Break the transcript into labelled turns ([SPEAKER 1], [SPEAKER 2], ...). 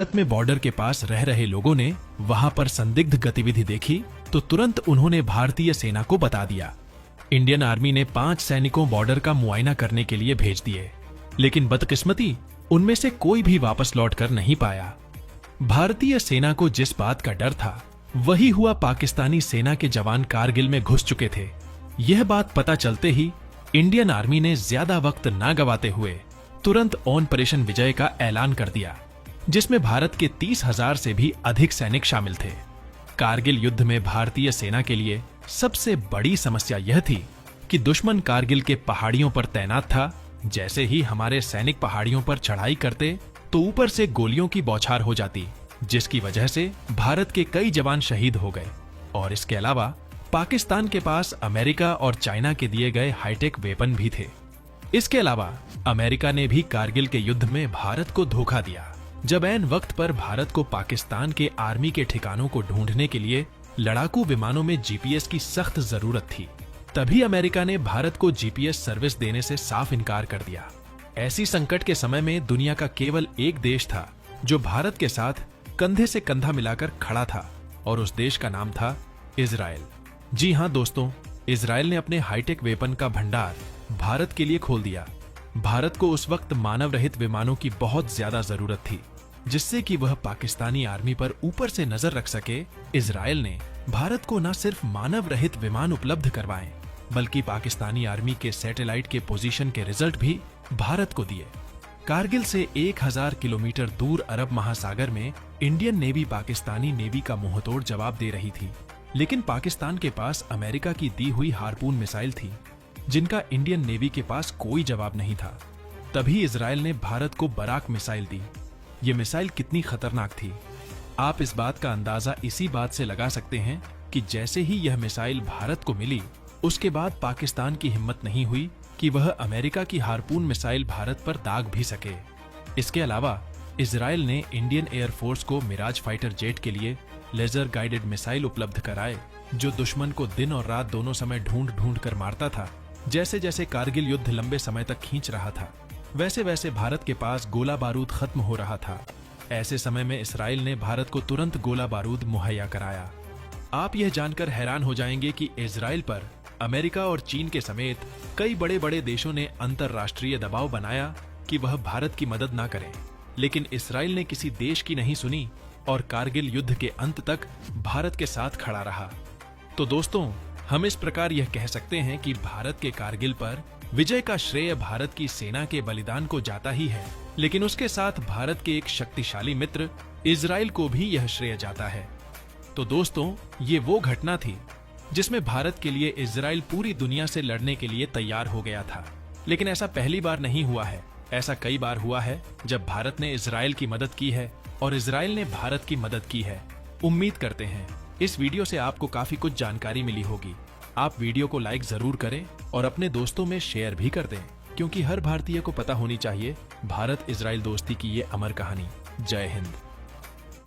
[SPEAKER 1] भारत में बॉर्डर के पास रह रहे लोगों ने वहां पर संदिग्ध गतिविधि देखी तो तुरंत उन्होंने भारतीय सेना को बता दिया। इंडियन आर्मी ने 5 सैनिकों बॉर्डर का मुआयना करने के लिए भेज दिए, लेकिन बदकिस्मती उनमें से कोई भी वापस लौट कर नहीं पाया। भारतीय सेना को जिस बात का डर था वही हुआ। पाकिस्तानी सेना के जवान कारगिल में घुस चुके थे। यह बात पता चलते ही इंडियन आर्मी ने ज्यादा वक्त ना गवाते हुए तुरंत ऑपरेशन विजय का ऐलान कर दिया, जिसमें भारत के 30,000 से भी अधिक सैनिक शामिल थे। कारगिल युद्ध में भारतीय सेना के लिए सबसे बड़ी समस्या यह थी कि दुश्मन कारगिल के पहाड़ियों पर तैनात था। जैसे ही हमारे सैनिक पहाड़ियों पर चढ़ाई करते तो ऊपर से गोलियों की बौछार हो जाती, जिसकी वजह से भारत के कई जवान शहीद हो गए। और इसके अलावा पाकिस्तान के पास अमेरिका और चाइना के दिए गए हाईटेक वेपन भी थे। इसके अलावा अमेरिका ने भी कारगिल के युद्ध में भारत को धोखा दिया। जब ऐन वक्त पर भारत को पाकिस्तान के आर्मी के ठिकानों को ढूंढने के लिए लड़ाकू विमानों में जीपीएस की सख्त जरूरत थी, तभी अमेरिका ने भारत को जीपीएस सर्विस देने से साफ इनकार कर दिया। ऐसी संकट के समय में दुनिया का केवल एक देश था जो भारत के साथ कंधे से कंधा मिलाकर खड़ा था, और उस देश का नाम था इजराइल। जी हां दोस्तों, इजराइल ने अपने हाईटेक वेपन का भंडार भारत के लिए खोल दिया। भारत को उस वक्त मानव रहित विमानों की बहुत ज्यादा जरूरत थी, जिससे कि वह पाकिस्तानी आर्मी पर ऊपर से नजर रख सके। इजराइल ने भारत को न सिर्फ मानव रहित विमान उपलब्ध करवाए, बल्कि पाकिस्तानी आर्मी के सैटेलाइट के पोजीशन के रिजल्ट भी भारत को दिए। कारगिल से 1000 किलोमीटर दूर अरब महासागर में इंडियन नेवी पाकिस्तानी नेवी का मुंहतोड़ जवाब दे रही थी, लेकिन पाकिस्तान के पास अमेरिका की दी हुई हार्पून मिसाइल थी, जिनका इंडियन नेवी के पास कोई जवाब नहीं था। तभी इजराइल ने भारत को बराक मिसाइल दी। ये मिसाइल कितनी खतरनाक थी, आप इस बात का अंदाजा इसी बात से लगा सकते हैं कि जैसे ही यह मिसाइल भारत को मिली, उसके बाद पाकिस्तान की हिम्मत नहीं हुई कि वह अमेरिका की हार्पून मिसाइल भारत पर दाग भी सके। इसके अलावा इजराइल ने इंडियन एयरफोर्स को मिराज फाइटर जेट के लिए लेजर गाइडेड मिसाइल उपलब्ध कराए, जो दुश्मन को दिन और रात दोनों समय ढूंढ ढूंढ कर मारता था। जैसे जैसे कारगिल युद्ध लंबे समय तक खींच रहा था, वैसे वैसे भारत के पास गोला बारूद खत्म हो रहा था। ऐसे समय में इजराइल ने भारत को तुरंत गोला बारूद मुहैया कराया। आप यह जानकर हैरान हो जाएंगे कि इजराइल पर अमेरिका और चीन के समेत कई बड़े बड़े देशों ने अंतरराष्ट्रीय दबाव बनाया कि वह भारत की मदद ना करें, लेकिन इजराइल ने किसी देश की नहीं सुनी और कारगिल युद्ध के अंत तक भारत के साथ खड़ा रहा। तो दोस्तों, हम इस प्रकार यह कह सकते हैं कि भारत के कारगिल पर विजय का श्रेय भारत की सेना के बलिदान को जाता ही है, लेकिन उसके साथ भारत के एक शक्तिशाली मित्र इजराइल को भी यह श्रेय जाता है। तो दोस्तों, ये वो घटना थी जिसमें भारत के लिए इजराइल पूरी दुनिया से लड़ने के लिए तैयार हो गया था। लेकिन ऐसा पहली बार नहीं हुआ है, ऐसा कई बार हुआ है जब भारत ने इजराइल की मदद की है और इजराइल ने भारत की मदद की है। उम्मीद करते हैं इस वीडियो से आपको काफी कुछ जानकारी मिली होगी। आप वीडियो को लाइक जरूर करें और अपने दोस्तों में शेयर भी कर दें, क्योंकि हर भारतीय को पता होनी चाहिए भारत इजराइल दोस्ती की ये अमर कहानी। जय हिंद।